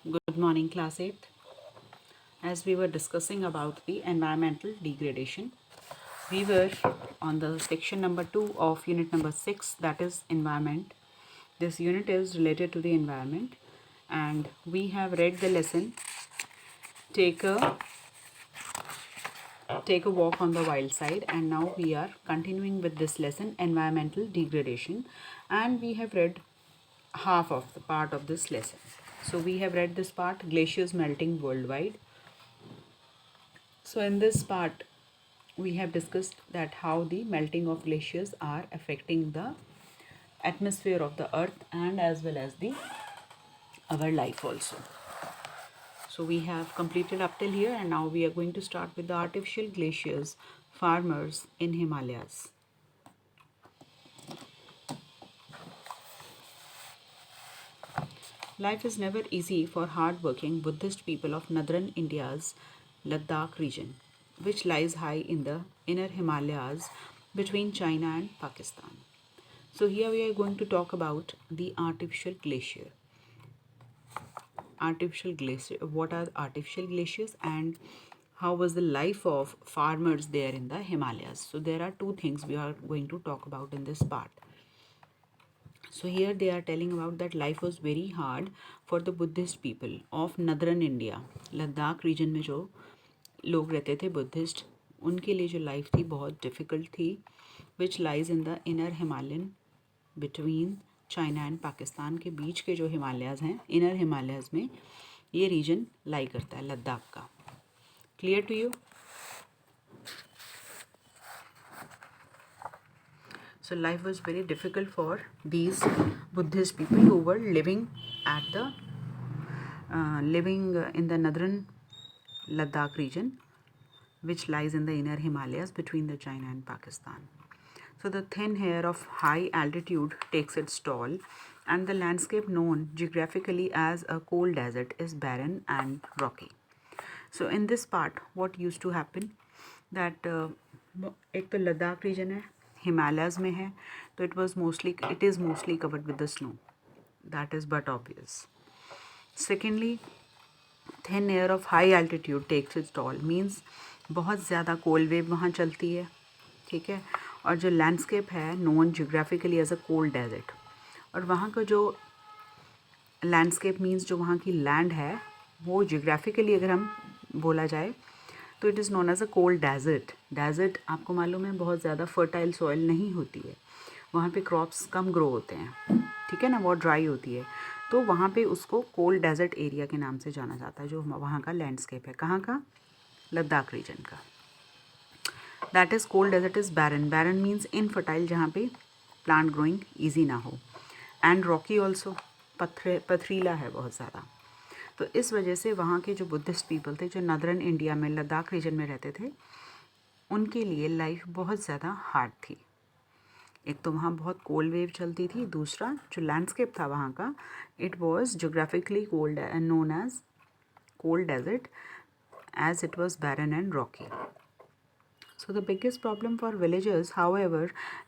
Good morning, class 8. As we were discussing about the environmental degradation, we were on the section number 2 of unit number 6, that is environment. This unit is related to the environment, and we have read the lesson take a take a walk on the wild side, and now we are continuing with this lesson environmental degradation, and we have read half of the part of this lesson. So we have read this part, glaciers melting worldwide. So in this part, we have discussed that how the melting of glaciers are affecting the atmosphere of the earth and as well as the our life also. So we have completed up till here, and now we are going to start with the artificial glaciers, farmers in Himalayas. Life is never easy for hard-working Buddhist people of northern India's Ladakh region, which lies high in the inner Himalayas between China and Pakistan. So here we are going to talk about the artificial glacier. What are artificial glaciers and how was the life of farmers there in the Himalayas? So there are two things we are going to talk about in this part. So here they are telling about that life was very hard for the Buddhist people of northern India. Ladakh region में जो लोग रहते थे Buddhist, उनके लिए जो life थी बहुत डिफ़िकल्ट थी, which lies in the inner Himalayan between China and Pakistan के बीच के जो हिमालयाज़ हैं, इनर हिमालयाज़ में ये रीजन लाई करता है लद्दाख का. Clear to you? So life was very difficult for these Buddhist people who were living in the northern Ladakh region, which lies in the inner Himalayas between the China and Pakistan. So the thin air of high altitude takes its toll, and the landscape known geographically as a cold desert is barren and rocky. So in this part, what used to happen that एक तो Ladakh reason है, Himalayas में है, तो it is mostly covered with the snow. That is but obvious. Secondly, thin air of high altitude takes its toll, means बहुत ज़्यादा cold wave वहाँ चलती है, ठीक है. और जो लैंडस्केप है known geographically as a cold desert, और वहाँ का जो लैंडस्केप मीन्स जो वहाँ की लैंड है वो जियोग्राफिकली अगर हम बोला जाए तो it is known as a cold desert. Desert आपको मालूम है बहुत ज़्यादा फर्टाइल सॉइल नहीं होती है, वहाँ पे क्रॉप्स कम ग्रो होते हैं, ठीक है ना, बहुत ड्राई होती है, तो वहाँ पे उसको कोल्ड डेजर्ट एरिया के नाम से जाना जाता है जो वहाँ का लैंडस्केप है. कहाँ का? लद्दाख रीजन का. That is cold desert is barren. Barren means infertile, जहाँ पे प्लांट ग्रोइंग ईजी ना हो, एंड रॉकी ऑल्सो, पथरीला है बहुत ज़्यादा. तो इस वजह से वहाँ के जो बुद्धिस्ट पीपल थे जो नदरन इंडिया में लद्दाख रीजन में रहते थे, उनके लिए लाइफ बहुत ज़्यादा हार्ड थी. एक तो वहाँ बहुत कोल्ड वेव चलती थी, दूसरा जो लैंडस्केप था वहाँ का, it was geographically cold and known as cold desert as it was barren and rocky. So the biggest problem for villagers, however,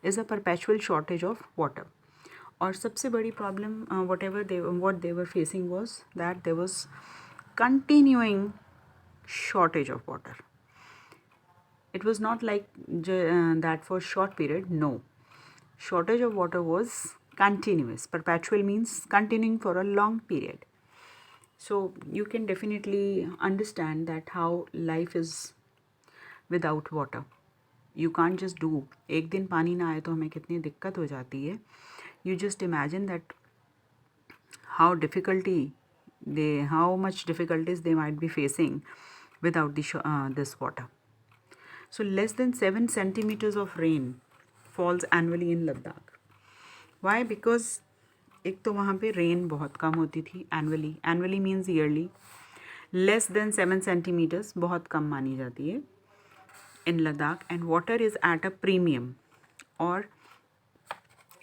is a perpetual shortage of water. और सबसे बड़ी problem what they were facing was that there was continuing shortage of water. It was not like that for short period. No, shortage of water was continuous. Perpetual means continuing for a long period. So you can definitely understand that how life is without water. You can't just do, एक दिन पानी ना आए तो हमें कितनी दिक्कत हो जाती है. You just imagine that how much difficulties they might be facing without this water. So less than 7 centimeters of rain falls annually in Ladakh. Why? Because एक तो वहाँ पे रेन बहुत कम होती थी annually means yearly. Less than 7 centimetres बहुत कम मानी जाती है in Ladakh, and water is at a premium, or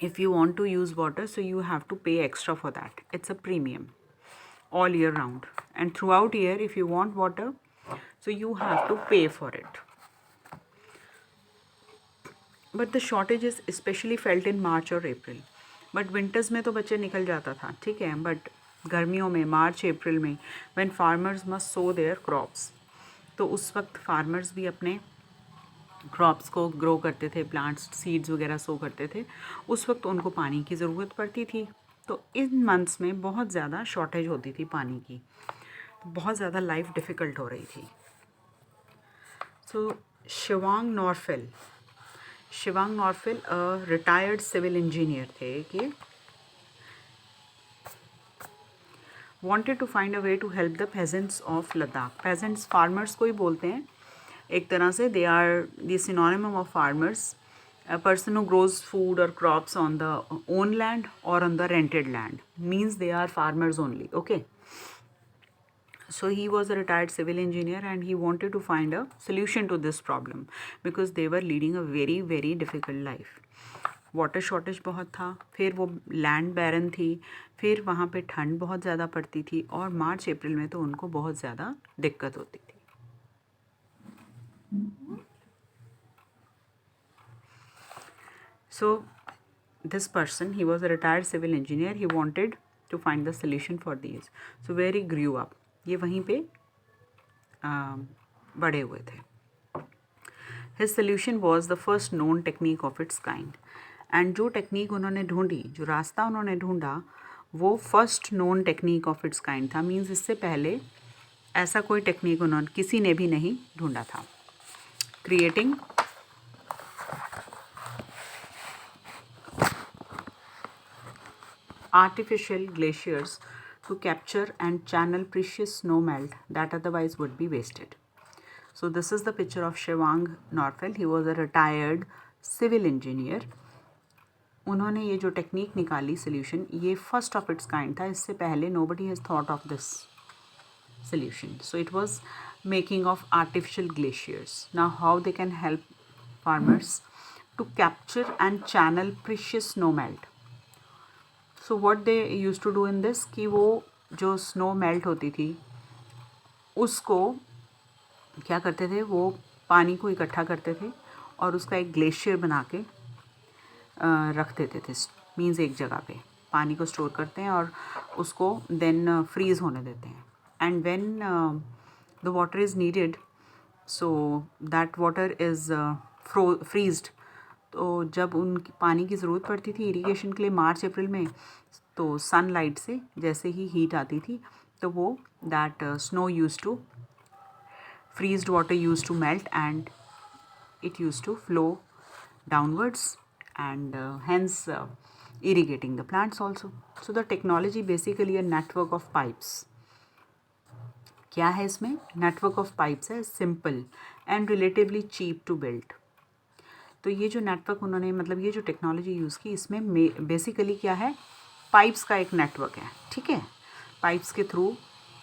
if you want to use water, so you have to pay extra for that. It's a premium all year round, and throughout year if you want water, so you have to pay for it. But the shortage is especially felt in March or April. But winters में तो बच्चे निकल जाता था, ठीक है, but गर्मियों में, मार्च अप्रैल में, when farmers must so there crops, तो उस वक्त फार्मर्स भी अपने क्रॉप्स को ग्रो करते थे, प्लांट्स सीड्स वगैरह सो करते थे, उस वक्त उनको पानी की ज़रूरत पड़ती थी। तो इन मंथ्स में बहुत ज़्यादा शॉर्टेज होती थी पानी की, बहुत ज़्यादा लाइफ डिफ़िकल्ट हो रही थी। So Chewang Norphel retired civil engineer थे कि wanted to find a way to help the peasants of Ladakh. Peasants farmers को ही बोलते हैं एक तरह से, they are the synonym of farmers, a person who grows food or crops on the own land or on the rented land, means they are farmers only. Okay, so he was a retired civil engineer and he wanted to find a solution to this problem because they were leading a very very difficult life. Water shortage बहुत था, फिर वो land barren थी, फिर वहाँ पे ठंड बहुत ज़्यादा पड़ती थी और मार्च अप्रैल में तो उनको बहुत ज़्यादा दिक्कत होती थी. So this person, he was a retired civil engineer, he wanted to find the solution for these. So where he grew up, ये वहीं पे बड़े हुए थे. His solution was the first known technique of its kind. And जो technique उन्होंने ढूंढी, जो रास्ता उन्होंने ढूंढा, वो first known technique of its kind था. मीन्स इससे पहले ऐसा कोई टेक्निक उन्होंने किसी ने भी नहीं ढूंढा था. Creating artificial glaciers to capture and channel precious snow melt that otherwise would be wasted. So this is the picture of Shivang Norfel. He was a retired civil engineer. उन्होंने ये जो टेक्निक निकाली सोल्यूशन, ये first of its kind था. इससे पहले nobody has thought of this solution. So it was making of artificial glaciers. Now how they can help farmers to capture and channel precious snow melt. So what they used to do in this, कि वो जो snow melt होती थी उसको क्या करते थे, वो पानी को इकट्ठा करते थे और उसका एक ग्लेशियर बना के रख देते थे. मीन्स एक जगह पे पानी को स्टोर करते हैं और उसको देन फ्रीज़ होने देते हैं. And when the water is needed, so that water is freezed. तो जब उनकी पानी की ज़रूरत पड़ती थी इरिगेशन के लिए मार्च अप्रैल में, तो सनलाइट से जैसे ही हीट आती थी तो वो that snow used to freezed water used to melt and it used to flow downwards and hence irrigating the plants also. So the technology basically a network of pipes. क्या है इसमें? network of pipes है, simple and relatively cheap to build. तो ये जो network उन्होंने, मतलब ये जो टेक्नोलॉजी यूज़ की, इसमें बेसिकली क्या है, पाइप्स का एक नेटवर्क है. ठीक है, पाइप्स के थ्रू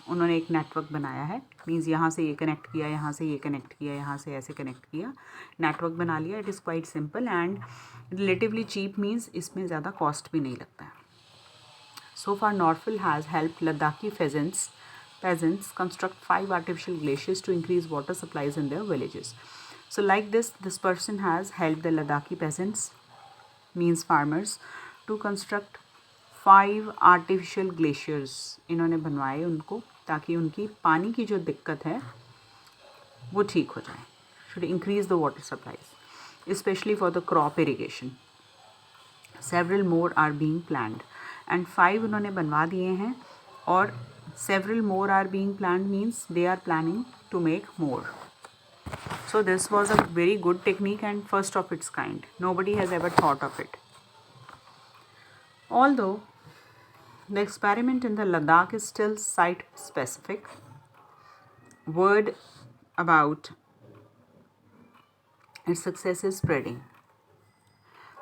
उन्होंने एक नेटवर्क बनाया है. मीन्स यहाँ से ये कनेक्ट किया, यहाँ से ये कनेक्ट किया, यहाँ से ऐसे कनेक्ट किया, नेटवर्क बना लिया. It is quite simple and relatively cheap. Means इसमें ज़्यादा कॉस्ट भी नहीं लगता है. So far Norphel has help Ladakhi peasants construct 5 artificial glaciers to increase water supplies in their villages. So like this person has helped the Ladakhi peasants, means farmers, to construct 5 artificial glaciers. इन्होंने बनवाए उनको ताकि उनकी पानी की जो दिक्कत है वो ठीक हो जाए. Should increase the water supplies, especially for the crop irrigation. Several more are being planned. And 5 उन्होंने बनवा दिए हैं और several more are being planned means they are planning to make more. So this was a very good technique and first of its kind. Nobody has ever thought of it. Although the experiment in the Ladakh is still site specific, word about its success is spreading.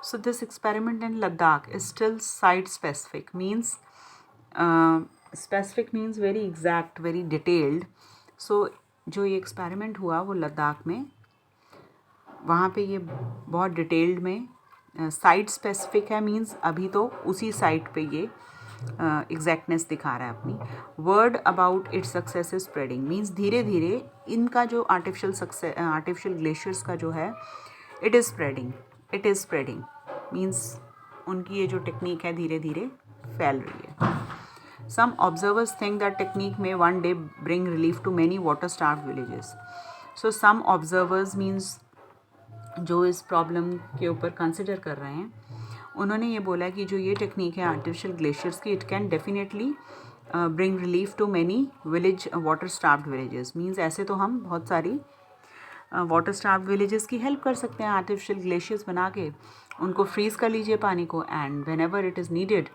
So this experiment in Ladakh is still site specific, means specific means very exact, very detailed. So जो ये experiment हुआ वो लद्दाख में, वहाँ पे ये बहुत detailed में साइट स्पेसिफिक है. मींस अभी तो उसी साइट पे ये एग्जैक्टनेस दिखा रहा है अपनी. Word about its success is spreading, means धीरे धीरे इनका जो आर्टिफिशियल ग्लेशियर्स का जो है, इट इज़ स्प्रेडिंग मींस उनकी ये जो टेक्निक है धीरे धीरे फैल रही है. Some observers think that technique may one day bring relief to many water-starved villages. So some observers means जो इस प्रॉब्लम के ऊपर कंसिडर कर रहे हैं, उन्होंने ये बोला कि जो ये टेक्निक है आर्टिफिशियल ग्लेशियर्स की, it can definitely bring relief to many village water starved villages. Means ऐसे तो हम बहुत सारी वाटर स्टार्व्ड विलेजेस की हेल्प कर सकते हैं आर्टिफिशियल ग्लेशियर्स बना के. उनको फ्रीज कर लीजिए पानी को, and when ever it is needed,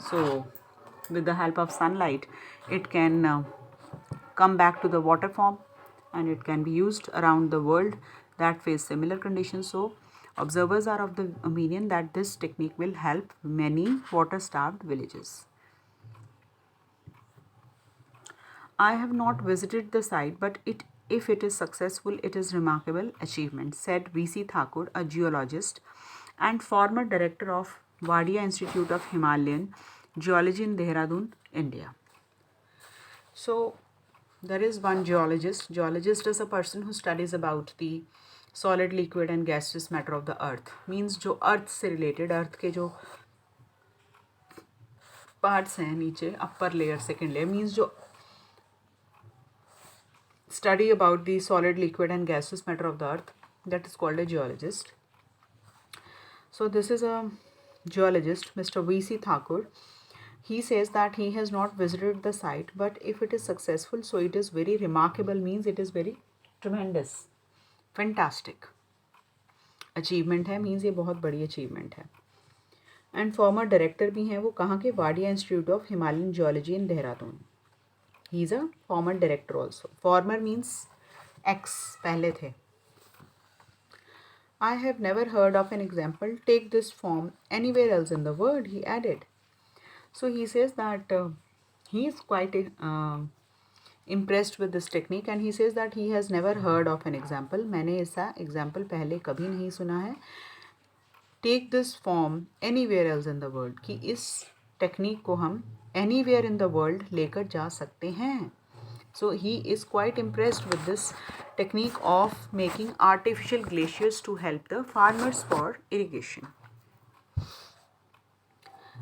so with the help of sunlight it can come back to the water form, and it can be used around the world that face similar conditions. So observers are of the opinion that this technique will help many water starved villages. I have not visited the site, but if it is successful, it is remarkable achievement, said VC Thakur, a geologist and former director of Wadia Institute of Himalayan Geology in Dehradun, India. So there is one geologist. Geologist is a person who studies about the solid, liquid and gaseous matter of the earth. Means जो earth से related, earth के जो parts हैं नीचे, upper layer, second layer, means जो study about the solid, liquid and gaseous matter of the earth, that is called a geologist. So this is a geologist, Mr. VC Thakur. He says that he has not visited the site, but if it is successful, so it is very remarkable, means it is very tremendous, fantastic achievement है, means ये बहुत बड़ी achievement है. And former director भी हैं वो, कहाँ के? Wadia institute of Himalayan geology in Dehradun. He is a former director also. Farmer means x, पहले थे. I have never heard of an example take this form anywhere else in the world, he added. So he says that he is quite impressed with this technique, and he says that he has never heard of an example. मैंने ऐसा example पहले कभी नहीं सुना है. Take this form anywhere else in the world, कि इस technique को हम anywhere in the world लेकर जा सकते हैं. So he is quite impressed with this technique of making artificial glaciers to help the farmers for irrigation.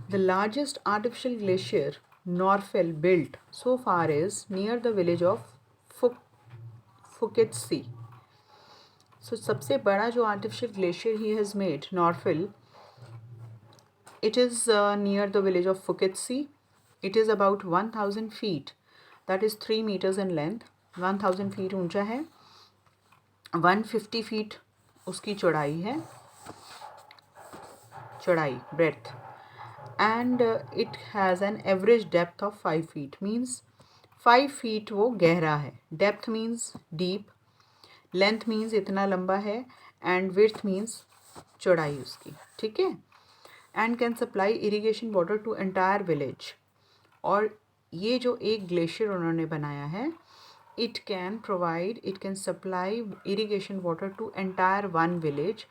The largest artificial glacier Norfell built so far is near the village of Fukietsi. So सबसे बड़ा जो artificial glacier he has made, Norfell, it is near the village of Fukietsi. It is about 1000 feet, that is 3 meters in length. 1000 feet ऊंचा है, 150 feet उसकी चौड़ाई है, चौड़ाई, breadth. And it has an average depth of 5 feet, means 5 feet वो गहरा है. Depth means deep, length means इतना लंबा है, and width means चौड़ाई उसकी, ठीक है. And can supply irrigation water to entire village. और ये जो एक ग्लेशियर उन्होंने बनाया है, it can supply irrigation water to entire one village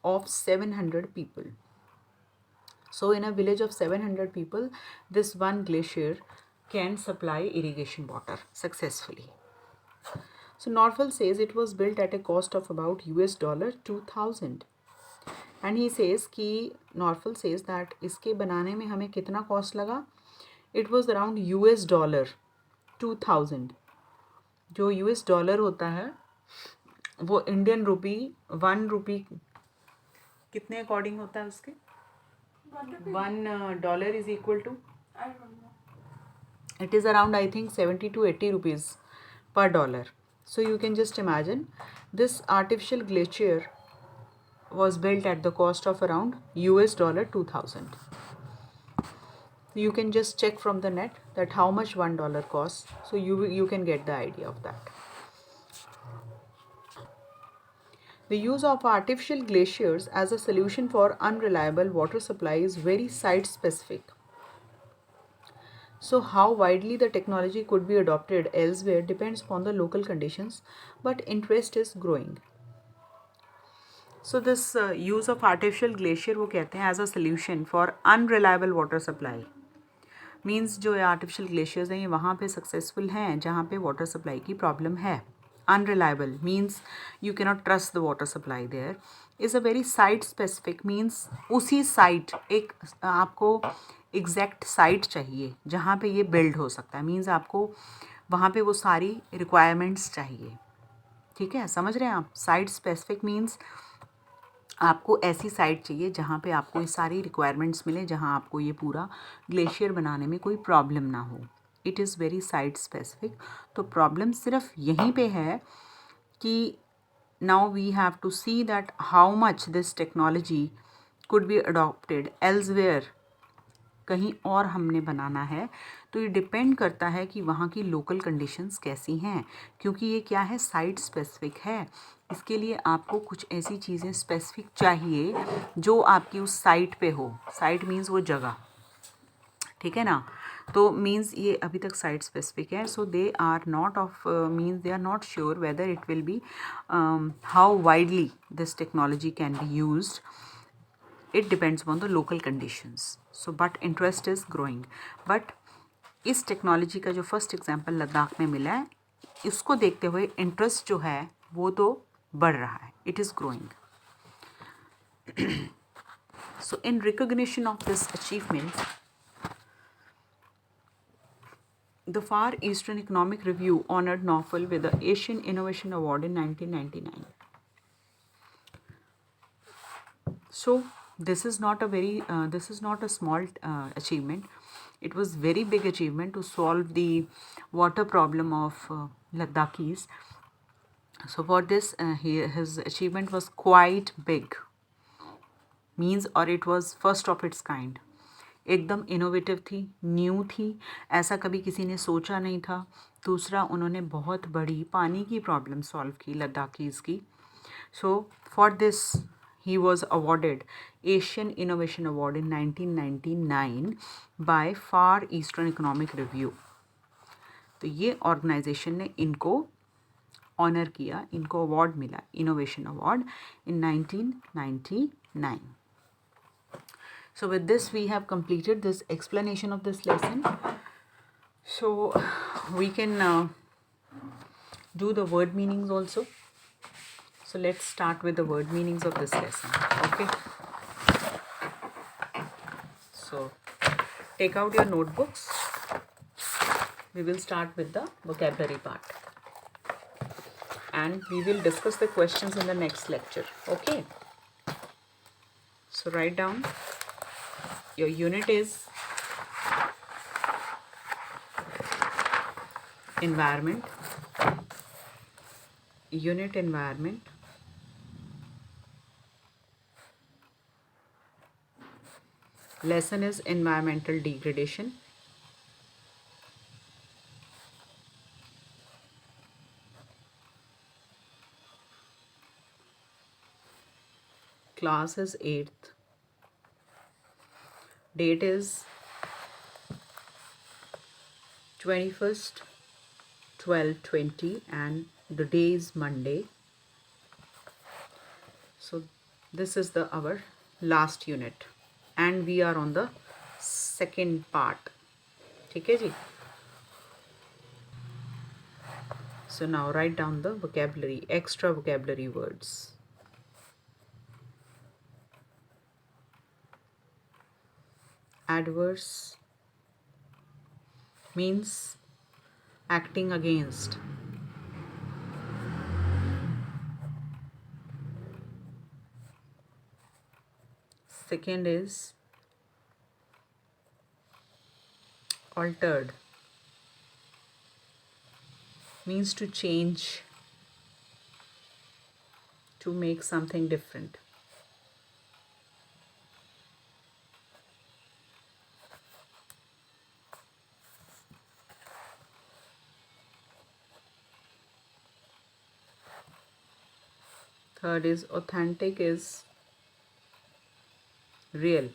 of 700 people. So in a village of 700 people, this one glacier can supply irrigation water successfully. So Norfell says it was built at a cost of about $2,000. And he says कि Norfell says that इसके बनाने में हमें कितना cost लगा? It was around $2,000. जो US dollar होता है वो इंडियन रुपी 1 रुपी कितने अकॉर्डिंग होता है उसके? $1 is equal to, I don't know. It is around, I think, 70 to 80 rupees per dollar. So you can just imagine this artificial glacier was built at the cost of around $2,000. You can just check from the net that how much $1 costs. So you can get the idea of that. The use of artificial glaciers as a solution for unreliable water supply is very site-specific. So how widely the technology could be adopted elsewhere depends upon the local conditions, but interest is growing. So this use of artificial glacier वो कहते हैं as a solution for unreliable water supply. Means जो artificial glaciers हैं ये वहाँ पे successful हैं जहाँ पे water supply की problem है. unreliable means you cannot trust the water supply there, is a very site specific means उसी site एक आपको exact site चाहिए जहाँ पे ये build हो सकता है, means आपको वहाँ पे वो सारी requirements चाहिए. ठीक है, समझ रहे हैं आप? साइट स्पेसिफिक मीन्स आपको ऐसी साइट चाहिए जहाँ पे आपको ये सारी रिक्वायरमेंट्स मिले, जहाँ आपको ये पूरा ग्लेशियर बनाने में कोई प्रॉब्लम ना हो. It is very site specific. तो प्रॉब्लम सिर्फ यहीं पे है कि now we have to see that how much this technology could be adopted elsewhere. कहीं और हमने बनाना है तो ये डिपेंड करता है कि वहाँ की लोकल कंडीशंस कैसी हैं, क्योंकि ये क्या है, साइट स्पेसिफिक है. इसके लिए आपको कुछ ऐसी चीज़ें स्पेसिफिक चाहिए जो आपकी उस साइट पे हो. साइट मीन्स वो जगह, ठीक है ना. तो मीन्स ये अभी तक साइट स्पेसिफिक है. So they are not of means they are not sure whether it will be how widely this technology can be used. It depends upon the local conditions. So but interest is growing. But इस technology का जो first example Ladakh में मिला है, इसको देखते हुए interest जो है वो तो बढ़ रहा है. It is growing. So in recognition of this achievement, the Far Eastern Economic Review honored Naufal with the Asian Innovation Award in 1999. So this is not a small achievement. It was very big achievement to solve the water problem of Ladakhis. So for this his achievement was quite big, means, or it was first of its kind. एकदम innovative थी, new थी, ऐसा कभी किसी ने सोचा नहीं था. दूसरा, उन्होंने बहुत बड़ी पानी की प्रॉब्लम सॉल्व की लद्दाखीज़ की. So for this he was awarded Asian Innovation Award in 1999 by Far Eastern Economic Review. तो ये ऑर्गेनाइजेशन ने इनको ऑनर किया, इनको अवार्ड मिला, innovation award, in 1999. So with this we have completed this explanation of this lesson. So we can do the word meanings also. So let's start with the word meanings of this lesson. Okay. So take out your notebooks. We will start with the vocabulary part. And we will discuss the questions in the next lecture. Okay. So write down. Your unit is environment. Unit environment. Lesson is environmental degradation. Class is 8th. Date is 21st 12/20 and the day is Monday. So this is our last unit and we are on the second part. ठीक है जी. So now write down the vocabulary, extra vocabulary words. Adverse means acting against. Second is altered, means to change, to make something different. Third is authentic, is real,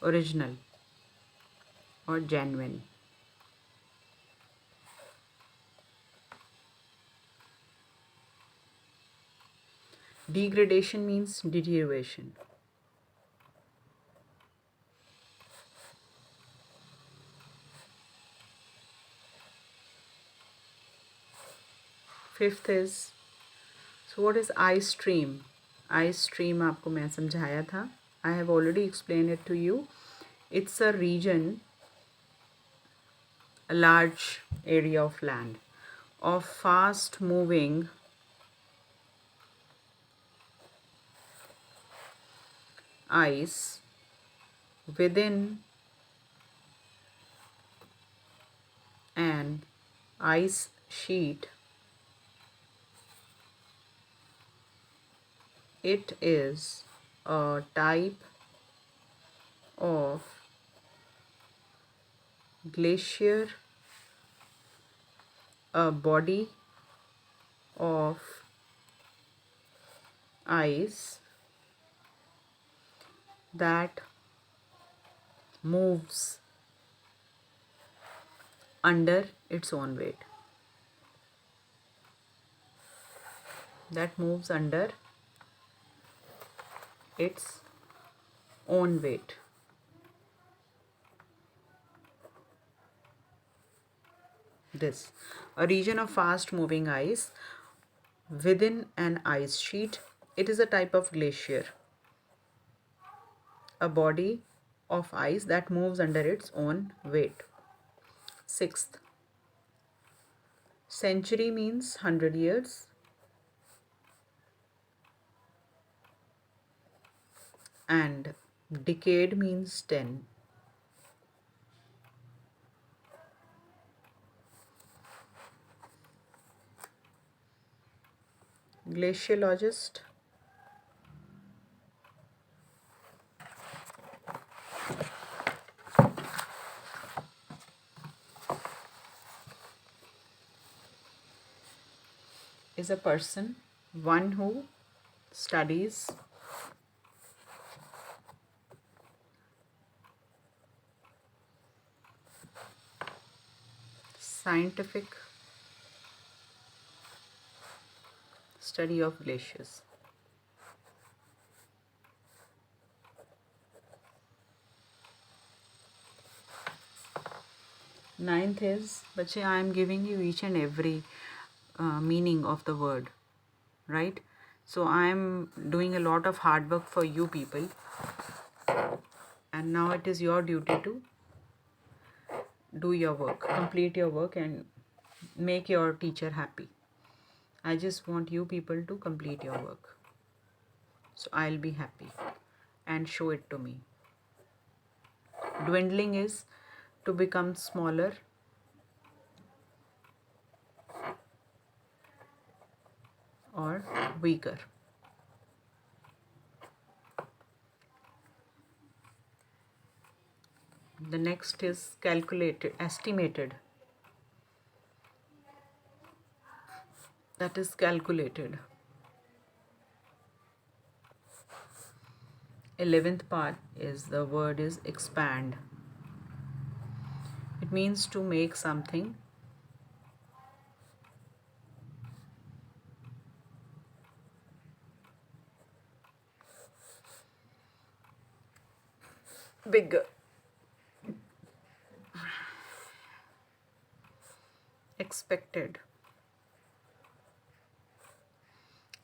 original or genuine. Degradation means deterioration. Fifth is, so what is ice stream? Ice stream आपको मैं समझाया था. I have already explained it to you. It's a region, a large area of land, of fast moving ice within an ice sheet. It is a type of glacier, a body of ice that moves under its own weight. That moves under its own weight. This, a region of fast moving ice within an ice sheet. It is a type of glacier, a body of ice that moves under its own weight. Sixth, century means 100 years, and decade means 10. Glaciologist, is a person, one who studies scientific study of glaciers. Ninth is, bache, I am giving you each and every meaning of the word, right? So I am doing a lot of hard work for you people, and now it is your duty to do your work, complete your work, and make your teacher happy. I just want you people to complete your work, so I'll be happy, and show it to me. Dwindling is to become smaller, or weaker. The next is calculated, estimated. That is calculated. 11th part is, the word is expand. It means to make something bigger. Expected,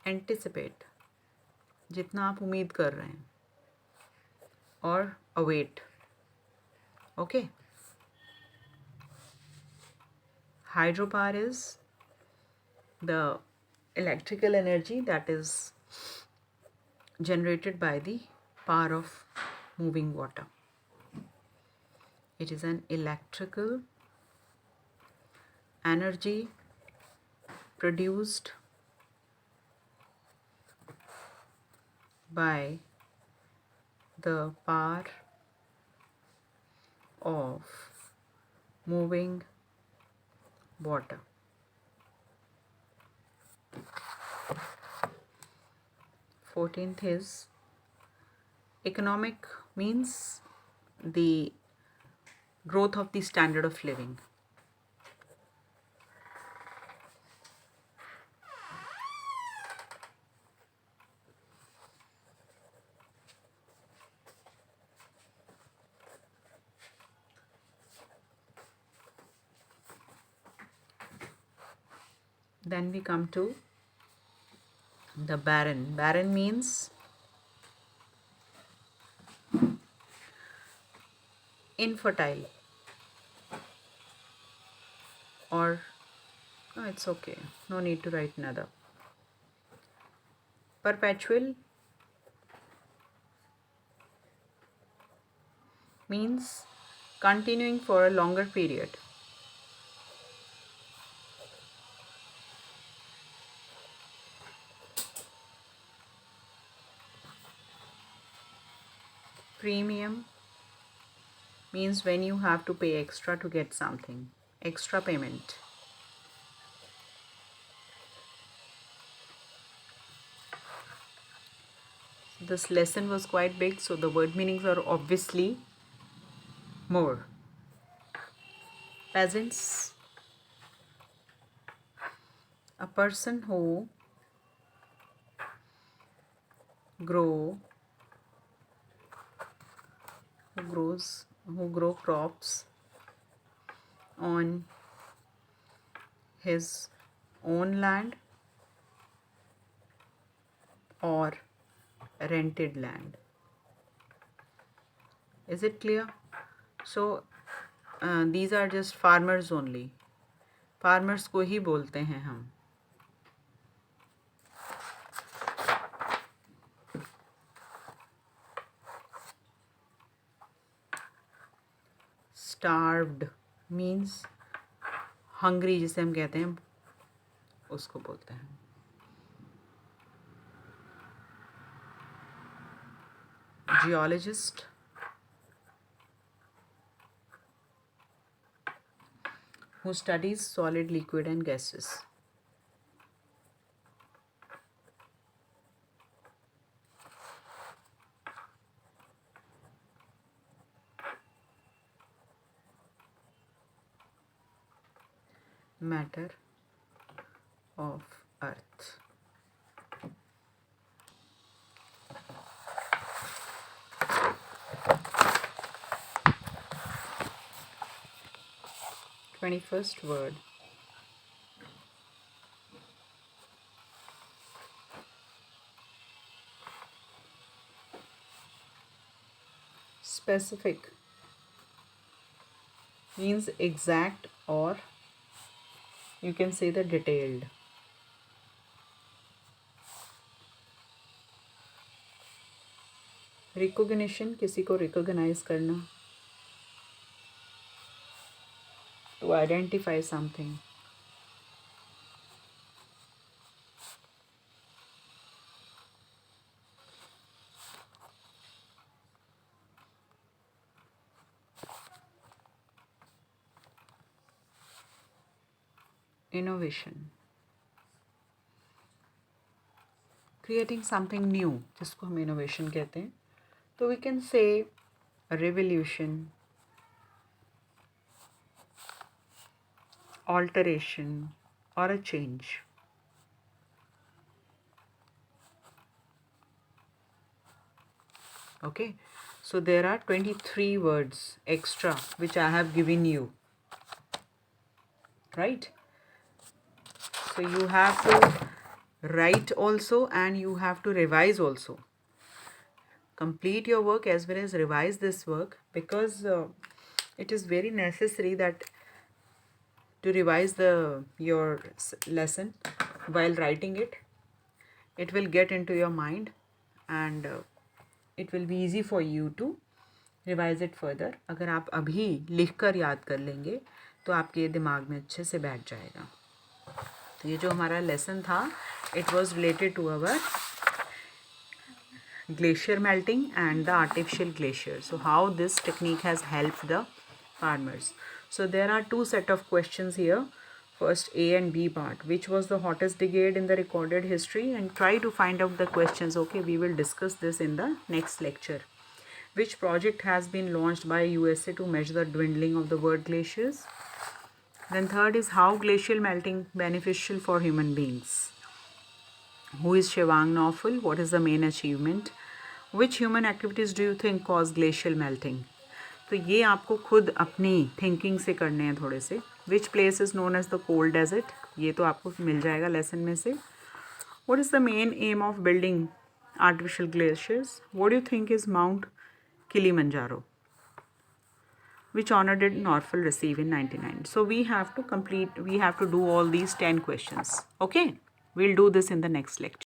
anticipate, जितना आप उम्मीद कर रहे हैं, और await. Okay. Hydropower is the electrical energy that is generated by the power of moving water. It is an electrical energy produced by the power of moving water. Fourteenth is economic, means the growth of the standard of living. Then we come to the barren. Barren means infertile, or no, it's okay, no need to write another. Perpetual means continuing for a longer period. Premium means when you have to pay extra to get something, extra payment. This lesson was quite big, so the word meanings are obviously more. Peasants, a person who grow crops on his own land or rented land. Is it clear? So these are just farmers only. Farmers को ही बोलते हैं हम. Starved means hungry, जिसे हम कहते हैं उसको बोलते हैं. Geologist, who studies solid, liquid and gases. Matter of earth. 21st word. Specific means exact, or you can say the detailed. Recognition, किसी को recognize करना, to identify something. Innovation, creating something new, जिसको हम innovation कहते हैं. तो we can say a revolution, alteration or a change. Okay, so there are 23 words extra which I have given you, right? So you have to write also and you have to revise also. Complete your work as well as revise this work, because it is very necessary that to revise your lesson while writing it. It will get into your mind and it will be easy for you to revise it further. अगर आप अभी लिख कर याद कर लेंगे तो आपके दिमाग में अच्छे से बैठ जाएगा. तो ये जो हमारा लेसन था, it was related to our glacier melting and the artificial glacier. So how this technique has helped the farmers. So there are two set of questions here. First, A and B part. Which was the hottest decade in the recorded history? And try to find out the questions. Okay, we will discuss this in the next lecture. Which project has been launched by USA to measure the dwindling of the world glaciers? Then third is how glacial melting beneficial for human beings? Who is Shivang Naufal? What is the main achievement? Which human activities do you think cause glacial melting? तो ये आपको खुद अपनी thinking से करने हैं थोड़े से. Which place is known as the cold desert, ये तो आपको मिल जाएगा लेसन में से. What is the main aim of building artificial glaciers? What do you think is Mount Kilimanjaro? Which honor did Norfolk receive in 1999? So we have to do all these 10 questions. Okay, we'll do this in the next lecture.